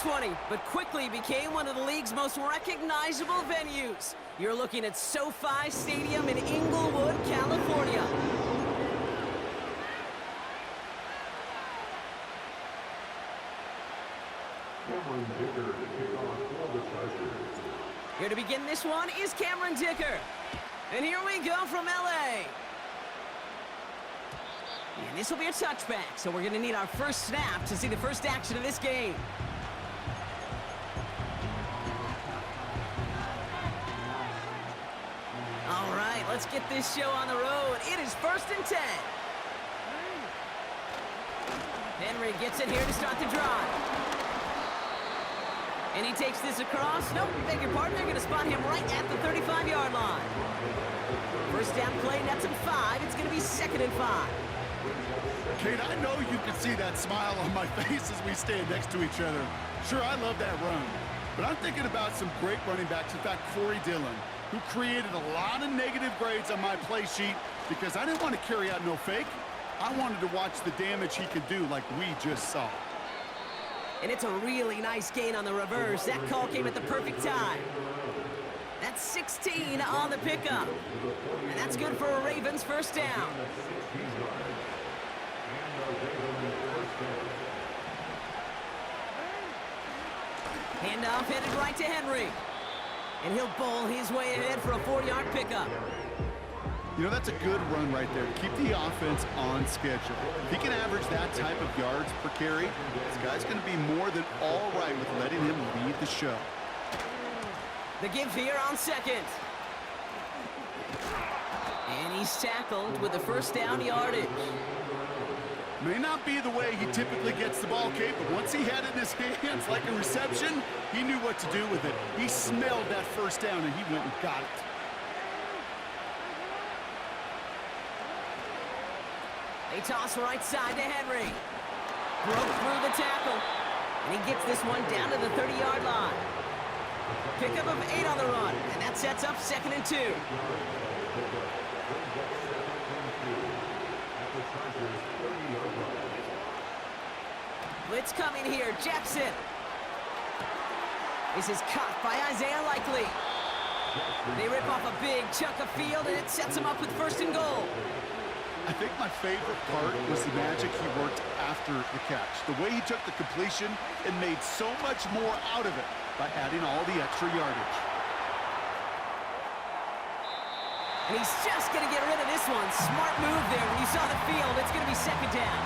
2020, but quickly became one of the league's most recognizable venues. You're looking at SoFi Stadium in Inglewood, California. Here to begin this one is Cameron Dicker. And here we go from LA. And this will be a touchback, so we're going to need our first snap to see the first action of this game. All right, let's get this show on the road. It is 1st and 10. Henry gets it here to start the drive. And he takes this across. Nope, beg your pardon. They're going to spot him right at the 35-yard line. First down play, nets him 5. It's going to be 2nd and 5. Kate, I know you can see that smile on my face as we stand next to each other. Sure, I love that run. But I'm thinking about some great running backs. In fact, Corey Dillon, who created a lot of negative grades on my play sheet because I didn't want to carry out no fake. I wanted to watch the damage he could do like we just saw. And it's a really nice gain on the reverse. That call came at the perfect time. That's 16 on the pickup. And that's good for a Ravens first down. Handoff headed right to Henry. And he'll bowl his way ahead for a 4-yard pickup. You know, that's a good run right there to keep the offense on schedule. If he can average that type of yards per carry, this guy's going to be more than all right with letting him lead the show. The give here on 2nd. And he's tackled with the first down yardage. May not be the way he typically gets the ball, Kate, but once he had it in his hands like a reception, he knew what to do with it. He smelled that first down, and he went and got it. They toss right side to Henry. Broke through the tackle. And he gets this one down to the 30-yard line. Pickup of 8 on the run, and that sets up 2nd and 2. Blitz coming here, Jackson. This is caught by Isaiah Likely. They rip off a big chunk of field, and it sets them up with 1st and goal. I think my favorite part was the magic he worked after the catch. The way he took the completion and made so much more out of it by adding all the extra yardage. And he's just going to get rid of this one. Smart move there. When you saw the field, it's going to be 2nd down.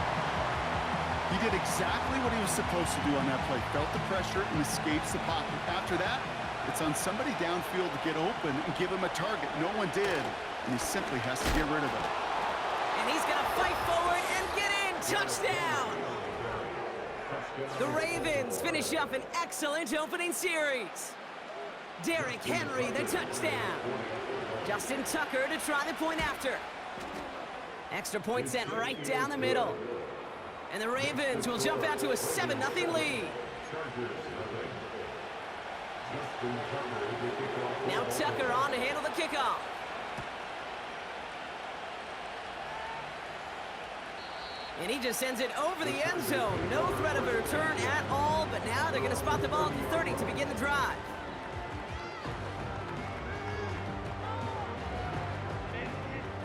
He did exactly what he was supposed to do on that play. Felt the pressure and escapes the pocket. After that, it's on somebody downfield to get open and give him a target. No one did, and he simply has to get rid of it. And he's going to fight forward and get in. Touchdown! The Ravens finish up an excellent opening series. Derrick Henry, the touchdown. Justin Tucker to try the point after. Extra point sent right down the middle. And the Ravens will jump out to a 7-0 lead. Now Tucker on to handle the kickoff. And he just sends it over the end zone. No threat of a return at all, but now they're going to spot the ball at the 30 to begin the drive.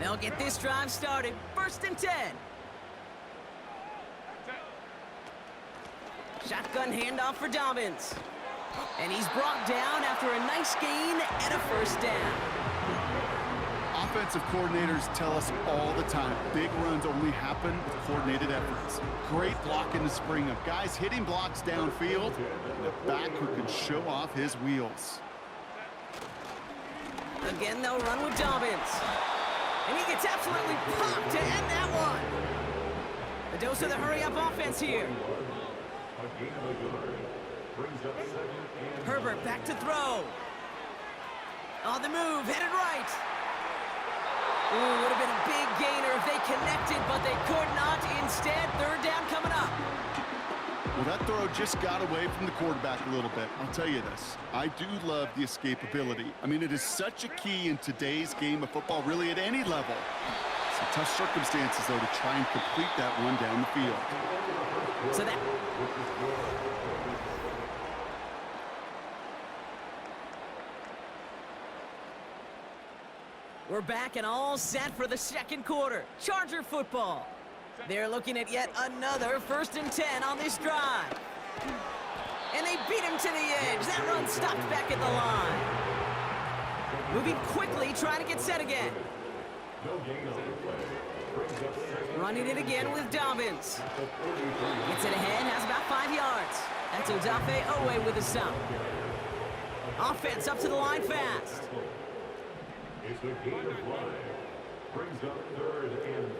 They'll get this drive started. 1st and 10. Shotgun handoff for Dobbins. And he's brought down after a nice gain and a first down. Offensive coordinators tell us all the time, big runs only happen with coordinated efforts. Great block in the spring of guys hitting blocks downfield, and a back who can show off his wheels. Again, they'll run with Dobbins. And he gets absolutely popped to end that one. A dose of the hurry-up offense here. Herbert back to throw. On the move, headed right. Ooh, would have been a big gainer if they connected, but they could not. Instead, 3rd down coming up. Well, that throw just got away from the quarterback a little bit. I'll tell you this, I do love the escapability. I mean, it is such a key in today's game of football, really at any level. Some tough circumstances, though, to try and complete that one down the field. So that... We're back and all set for the second quarter. Charger football. They're looking at yet another 1st and 10 on this drive. And they beat him to the edge. That run stopped back at the line. Moving quickly, trying to get set again. Running it again with Dobbins. Gets it ahead, has about 5 yards. That's Odafe Owe with a stop. Offense up to the line fast. It's a gain of 5. Brings up 3rd and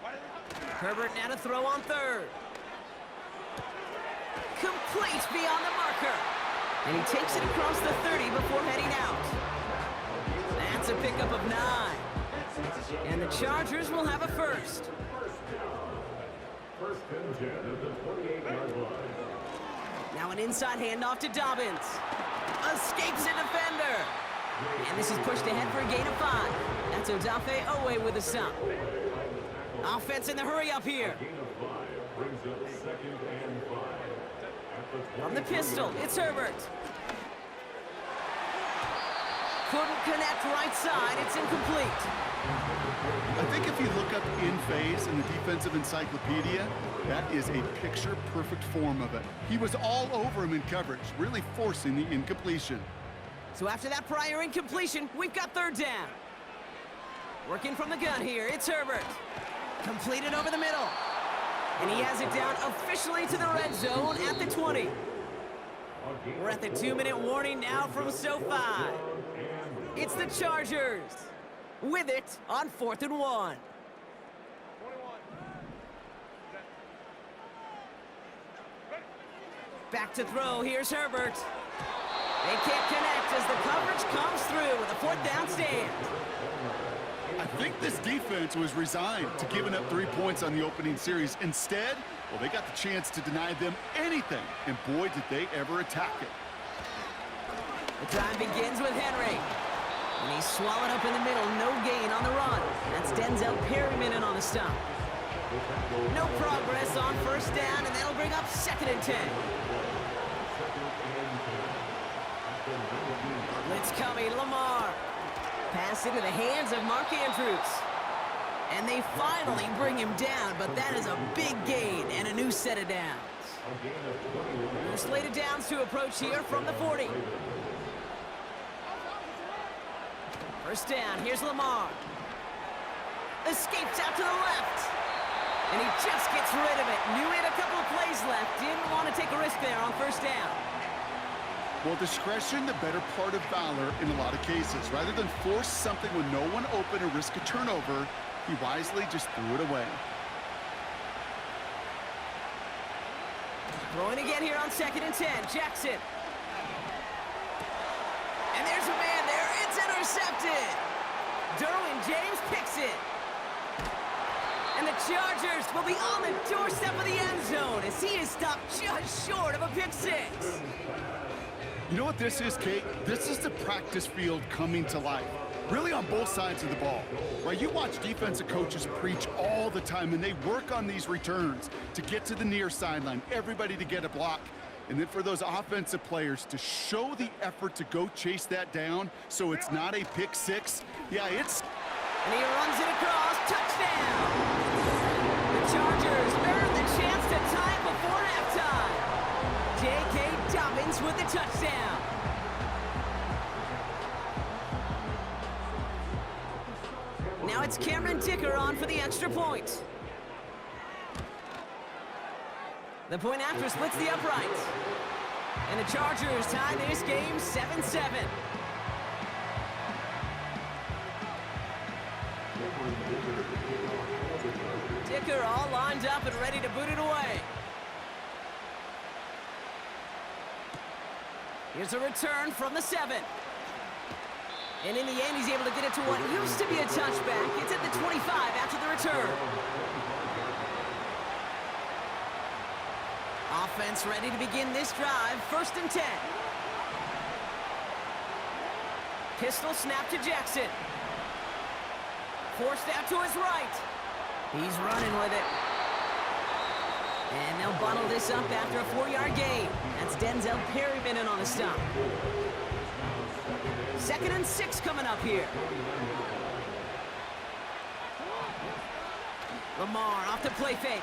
5. Herbert now to throw on 3rd. Complete beyond the marker. And he takes it across the 30 before heading out. That's a pickup of 9. And the Chargers will have a first. 1st and 10 at the 28-yard line. Now an inside handoff to Dobbins. Escapes a defender. And this is pushed ahead for a gain of 5. That's Odafe Owe with a stop. Offense in the hurry up here. Gain of 5 brings up 2nd and 5. From the pistol, it's Herbert. Couldn't connect right side, it's incomplete. I think if you look up in phase in the defensive encyclopedia, that is a picture-perfect form of it. He was all over him in coverage, really forcing the incompletion. So after that prior incompletion, we've got 3rd down. Working from the gun here, it's Herbert. Completed over the middle. And he has it down officially to the red zone at the 20. We're at the 2-minute warning now from SoFi. It's the Chargers with it on 4th and 1. Back to throw, here's Herbert. They can't connect as the coverage comes through with a 4th down stand. I think this defense was resigned to giving up 3 points on the opening series. Instead, well, they got the chance to deny them anything, and boy, did they ever attack it. The time begins with Henry. And he's swallowed up in the middle, no gain on the run. That's Denzel Perryman in on the stop. No progress on 1st down, and that'll bring up 2nd and 10. Blitz coming, Lamar. Pass into the hands of Mark Andrews. And they finally bring him down, but that is a big gain and a new set of downs. New slated downs to approach here from the 40. 1st down, here's Lamar. Escapes out to the left. And he just gets rid of it. Knew he had a couple of plays left. Didn't want to take a risk there on 1st down. Well, discretion, the better part of valor in a lot of cases. Rather than force something with no one open or risk a turnover, he wisely just threw it away. Throwing again here on 2nd and 10. Jackson. And there's a man there. It's intercepted. Derwin James picks it. And the Chargers will be on the doorstep of the end zone as he is stopped just short of a pick 6. You know what this is, Kate? This is the practice field coming to life. Really on both sides of the ball. Right? You watch defensive coaches preach all the time, and they work on these returns to get to the near sideline, everybody to get a block. And then for those offensive players to show the effort to go chase that down so it's not a pick 6. Yeah, it's... And he runs it across. Touchdown! The Chargers earn the chance to tie it before halftime. J.K. Dobbins with the touchdown. Now it's Cameron Dicker on for the extra point. The point after splits the uprights. And the Chargers tie this game 7-7. Dicker all lined up and ready to boot it away. Here's a return from the 7. And in the end, he's able to get it to what used to be a touchback. It's at the 25 after the return. Offense ready to begin this drive. 1st and 10. Pistol snap to Jackson. Forced out to his right. He's running with it. And they'll bundle this up after a 4-yard gain. That's Denzel Perryman in on the stop. 2nd and 6 coming up here. Lamar off the play fake.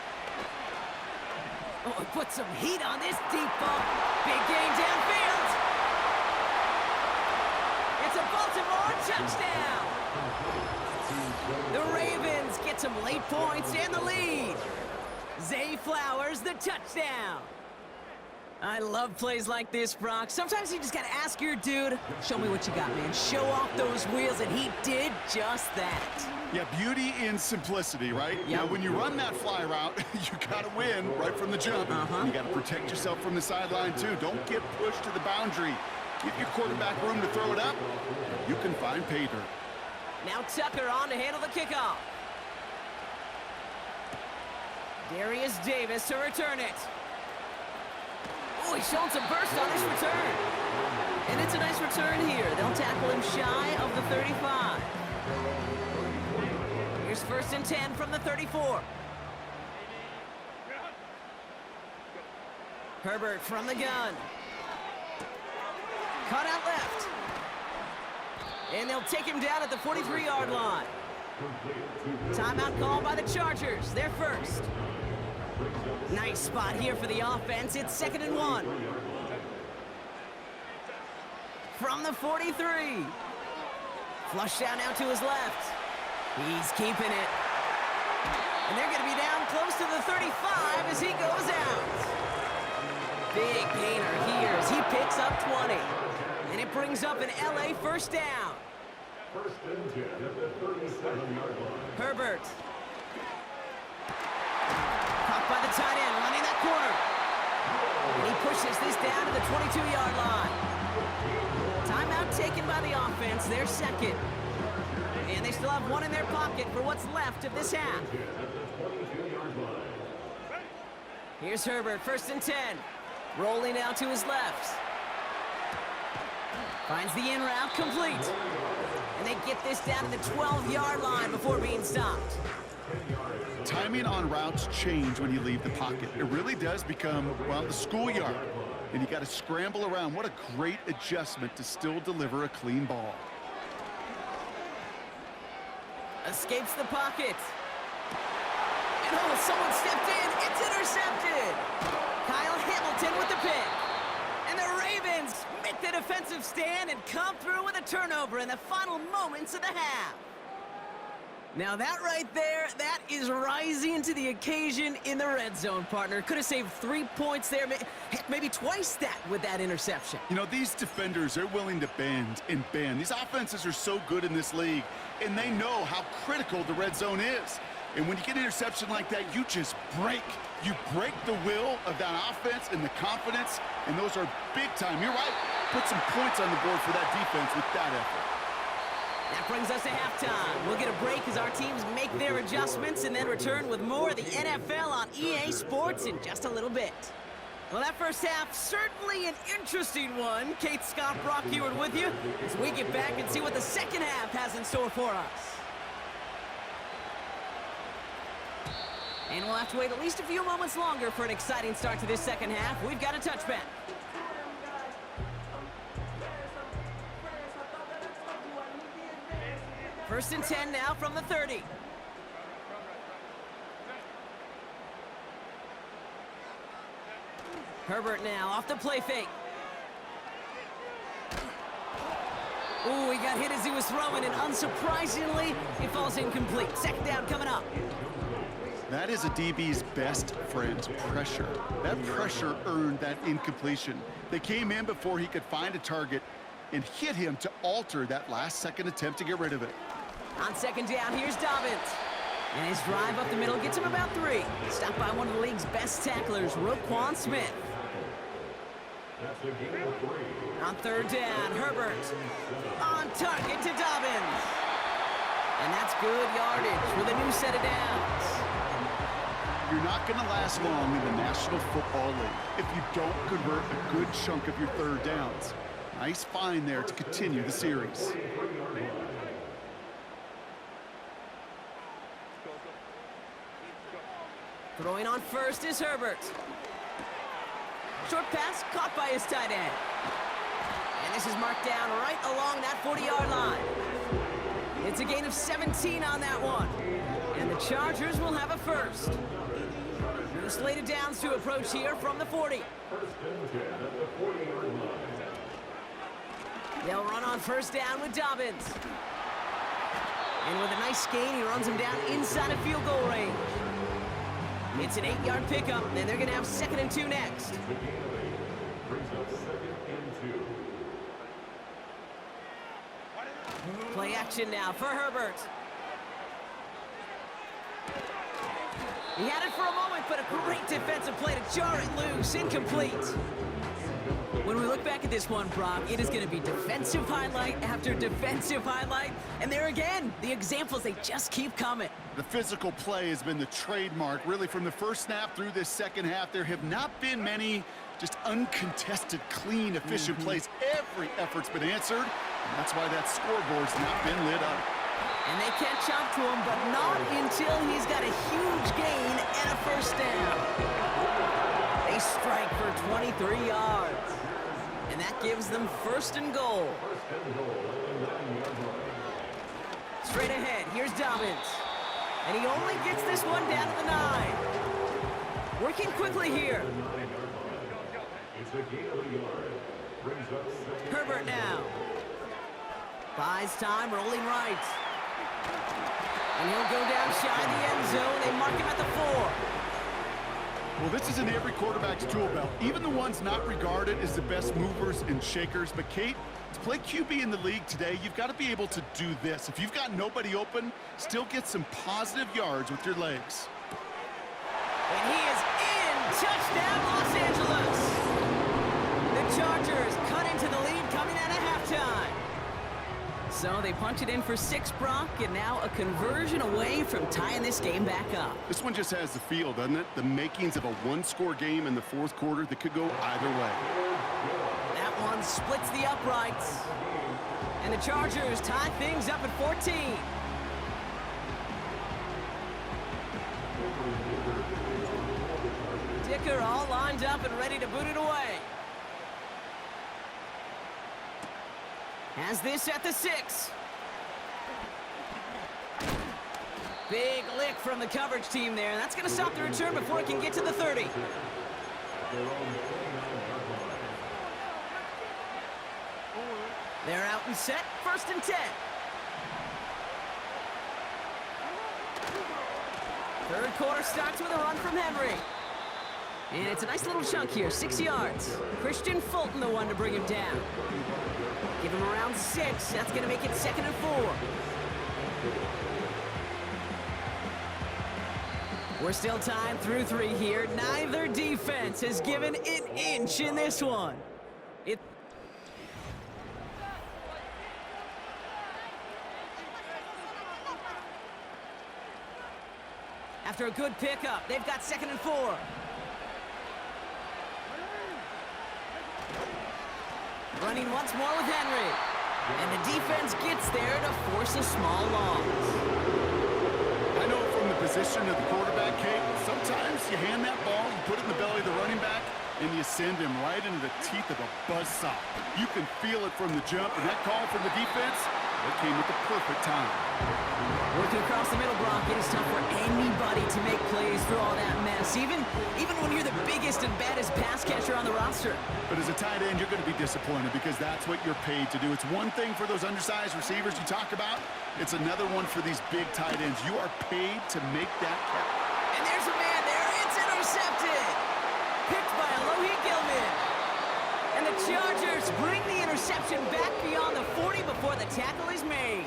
Oh, put some heat on this deep ball. Big gain downfield. It's a Baltimore touchdown. The Ravens get some late points and the lead. Zay Flowers, the touchdown. I love plays like this, Brock. Sometimes you just got to ask your dude, show me what you got, man. Show off those wheels, and he did just that. Yeah, beauty in simplicity, right? Yep. Now, when you run that fly route, you got to win right from the jump. You got to protect yourself from the sideline, too. Don't get pushed to the boundary. Give your quarterback room to throw it up. You can find pay dirt. Now Tucker on to handle the kickoff. Darius Davis to return it. Oh, he's showing some burst on this return. And it's a nice return here. They'll tackle him shy of the 35. Here's 1st and 10 from the 34. Herbert from the gun. Cut out left. And they'll take him down at the 43-yard line. Timeout called by the Chargers. They're first. Nice spot here for the offense. It's 2nd and 1. From the 43. Flush down now to his left. He's keeping it. And they're going to be down close to the 35 as he goes out. Big gainer here as he picks up 20. And it brings up an LA first down. 1st and 10 at the 37-yard line. Herbert. Caught by the tight end, running that corner. And he pushes this down to the 22-yard line. Timeout taken by the offense, their second. And they still have one in their pocket for what's left of this half. Here's Herbert, 1st and 10. Rolling out to his left. Finds the in route complete. And they get this down to the 12-yard line before being stopped. Timing on routes change when you leave the pocket. It really does become, well, the schoolyard. And you got to scramble around. What a great adjustment to still deliver a clean ball. Escapes the pocket. And oh, someone stepped in. It's intercepted. Kyle Hamilton with the pick. And the Ravens make the defensive stand and come through with a turnover in the final moments of the half. Now that right there, that is rising to the occasion in the red zone, partner. Could have saved 3 points there, heck, maybe twice that with that interception. You know, these defenders, they're willing to bend and bend. These offenses are so good in this league, and they know how critical the red zone is. And when you get an interception like that, you just break. You break the will of that offense and the confidence, and those are big time. You're right. Put some points on the board for that defense with that effort. That brings us to halftime. We'll get a break as our teams make their adjustments and then return with more of the NFL on EA Sports in just a little bit. Well, that first half, certainly an interesting one. Kate, Scott, Brock Ewart with you as we get back and see what the second half has in store for us. And we'll have to wait at least a few moments longer for an exciting start to this second half. We've got a touchback. First and 10 now from the 30. Herbert now off the play fake. Ooh, he got hit as he was throwing, and unsurprisingly, it falls incomplete. Second down coming up. That is a DB's best friend, pressure. That pressure earned that incompletion. They came in before he could find a target and hit him to alter that last-second attempt to get rid of it. On second down, here's Dobbins. And his drive up the middle gets him about 3. Stopped by one of the league's best tacklers, Roquan Smith. On third down, Herbert. On target to Dobbins. And that's good yardage with a new set of downs. You're not going to last long in the National Football League if you don't convert a good chunk of your third downs. Nice find there to continue the series. Throwing on first is Herbert. Short pass caught by his tight end. And this is marked down right along that 40-yard line. It's a gain of 17 on that one. And the Chargers will have a first. The slated downs to approach here from the 40. They'll run on first down with Dobbins. And with a nice gain, he runs him down inside of field goal range. It's an 8-yard pickup, and they're going to have 2nd and 2 next. Play action now for Herbert. He had it for a moment, but a great defensive play to jar it loose. Incomplete. When we look back at this one, Brock, it is going to be defensive highlight after defensive highlight. And there again, the examples, they just keep coming. The physical play has been the trademark. Really, from the first snap through this second half, there have not been many just uncontested, clean, efficient plays. Every effort's been answered, and that's why that scoreboard's not been lit up. And they catch up to him, but not until he's got a huge gain and a first down. They strike for 23 yards. And that gives them 1st and goal. Straight ahead, here's Dobbins. And he only gets this one down to the 9. Working quickly here. Herbert now. Buys time, rolling right. And he'll go down shy of the end zone. They mark him at the 4. Well, this is in every quarterback's tool belt, even the ones not regarded as the best movers and shakers. But, Kate, to play QB in the league today, you've got to be able to do this. If you've got nobody open, still get some positive yards with your legs. And he is in. Touchdown, Los Angeles. The Chargers cut into the lead coming out of halftime. So they punch it in for 6, Brock, and now a conversion away from tying this game back up. This one just has the feel, doesn't it? The makings of a one-score game in the 4th quarter that could go either way. That one splits the uprights. And the Chargers tie things up at 14. Dicker all lined up and ready to boot it away. Has this at the 6. Big lick from the coverage team there. That's going to stop the return before it can get to the 30. They're out and set. 1st and 10. 3rd quarter starts with a run from Henry. And it's a nice little chunk here, 6 yards. Christian Fulton the one to bring him down. Give him around 6. That's going to make it 2nd and 4. We're still tied through 3 here. Neither defense has given an inch in this one. After a good pickup, they've got 2nd and 4. Running once more with Henry. And the defense gets there to force a small loss. I know from the position of the quarterback, Kate, sometimes you hand that ball, you put it in the belly of the running back, and you send him right into the teeth of a buzzsaw. You can feel it from the jump, and that call from the defense, it came at the perfect time. Working across the middle, Brock, it is tough for anybody to make plays through all that mess, even when you're the biggest and baddest pass catcher on the roster. But as a tight end, you're going to be disappointed because that's what you're paid to do. It's one thing for those undersized receivers you talk about. It's another one for these big tight ends. You are paid to make that count. And there's a man there. It's intercepted. Picked by Alohi Gilman. And the Chargers bring the interception back beyond the 40 before the tackle is made.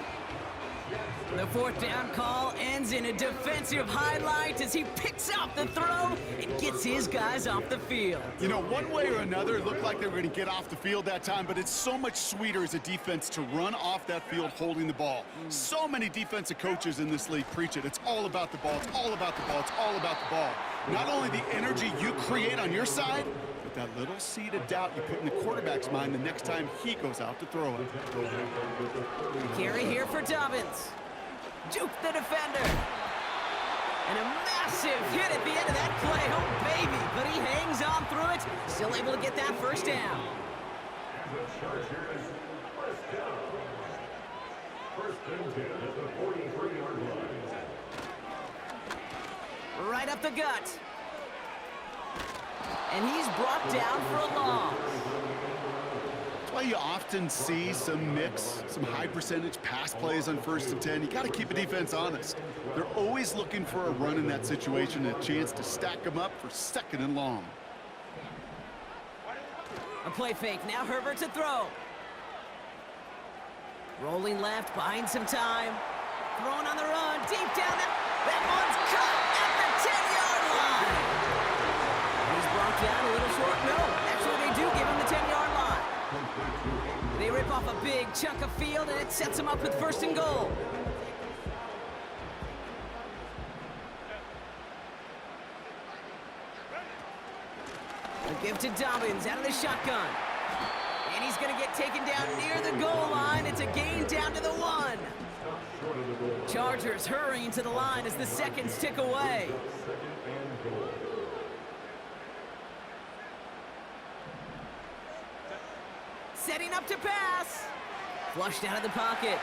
The 4th down call ends in a defensive highlight as he picks up the throw and gets his guys off the field. You know, one way or another, it looked like they were going to get off the field that time, but it's so much sweeter as a defense to run off that field holding the ball. So many defensive coaches in this league preach it. It's all about the ball. It's all about the ball. It's all about the ball. Not only the energy you create on your side, but that little seed of doubt you put in the quarterback's mind the next time he goes out to throw it. Carry here for Dobbins. Juke the defender. And a massive hit at the end of that play. Oh, baby. But he hangs on through it. Still able to get that first down. the Chargers, first down. First and 10 at the 43-yard line. Right up the gut. And he's brought down for a loss. That's why you often see some high percentage pass plays on 1st and 10. You got to keep a defense honest. They're always looking for a run in that situation, a chance to stack them up for 2nd and long. A play fake, now Herbert to throw. Rolling left, buying some time. Throwing on the run, deep down. That one's caught at the 10-yard line. He's brought down a little short. No, actually they do give him the 10-yard line. They rip off a big chunk of field, and it sets them up with 1st and goal. A give to Dobbins out of the shotgun. And he's going to get taken down near the goal line. It's a gain down to the 1. Chargers hurrying to the line as the seconds tick away. Setting up to pass. Flushed out of the pocket.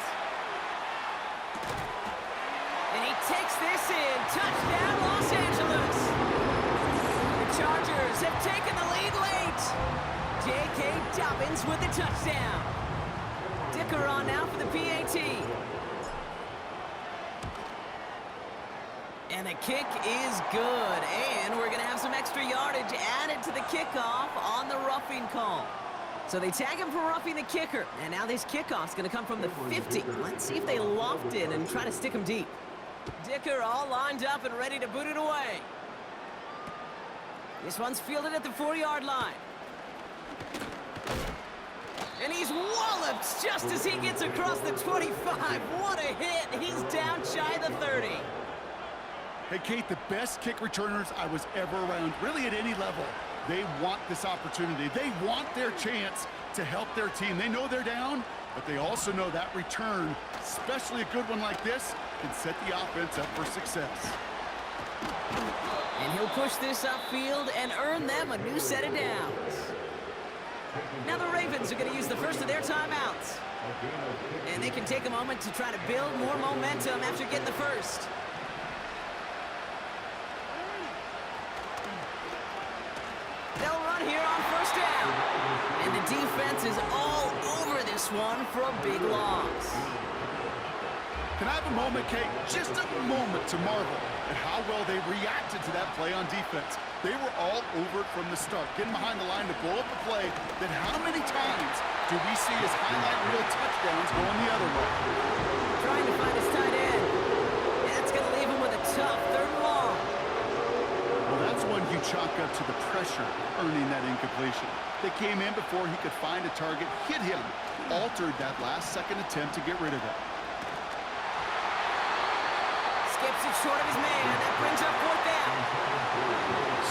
And he takes this in. Touchdown, Los Angeles. The Chargers have taken the lead late. J.K. Dobbins with the touchdown. Dicker on now for the PAT. And the kick is good. And we're going to have some extra yardage added to the kickoff on the roughing call. So they tag him for roughing the kicker. And now this kickoff's going to come from the 50. Let's see if they loft in and try to stick him deep. Dicker all lined up and ready to boot it away. This one's fielded at the 4-yard line. And he's walloped just as he gets across the 25. What a hit. He's down shy of the 30. Hey, Kate, the best kick returners I was ever around, really at any level, they want this opportunity. They want their chance to help their team. They know they're down, but they also know that return, especially a good one like this, can set the offense up for success. And he'll push this upfield and earn them a new set of downs. Now the Ravens are going to use the first of their timeouts. And they can take a moment to try to build more momentum after getting the first. They'll run here on 1st down. And the defense is all over this one for a big loss. Can I have a moment, Kate? Just a moment to marvel at how well they reacted to that play on defense. They were all over it from the start, getting behind the line to blow up a play that how many times do we see as highlight reel touchdowns going the other way? Trying to find his tight end. And that's going to leave him with a tough 3rd and long. Well, that's one you chalk up to the pressure earning that incompletion. They came in before he could find a target, hit him, altered that last-second attempt to get rid of it. Skips it short of his man. That brings up 4th down.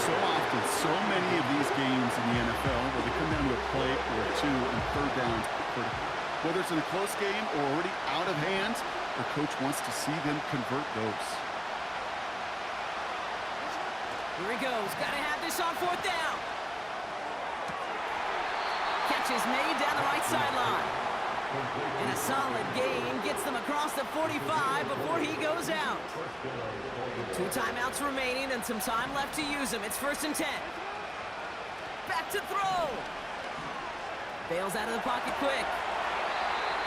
So often, so many of these games in the NFL where they come down to a play or 2 and 3rd downs are critical. Whether it's in a close game or already out of hand, the coach wants to see them convert those. Here he goes. Got to have this on 4th down. Catch is made down the right sideline. And a solid gain gets them across the 45 before he goes out. 2 timeouts remaining and some time left to use them. It's 1st and 10. Back to throw. Bails out of the pocket quick.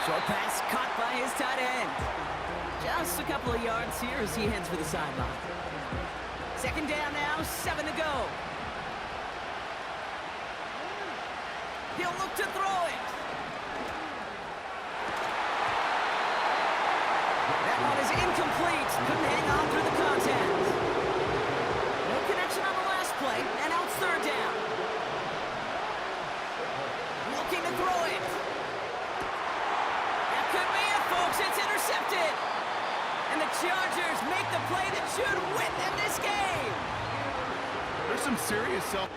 Short pass caught by his tight end. Just a couple of yards here as he heads for the sideline. 2nd down now, 7 to go. He'll look to throw it. That one is incomplete. Couldn't hang on through the contact. No connection on the last play, and now it's 3rd down. Looking to throw it. That could be it, folks. It's intercepted. And the Chargers make the play that should win them this game. There's some serious self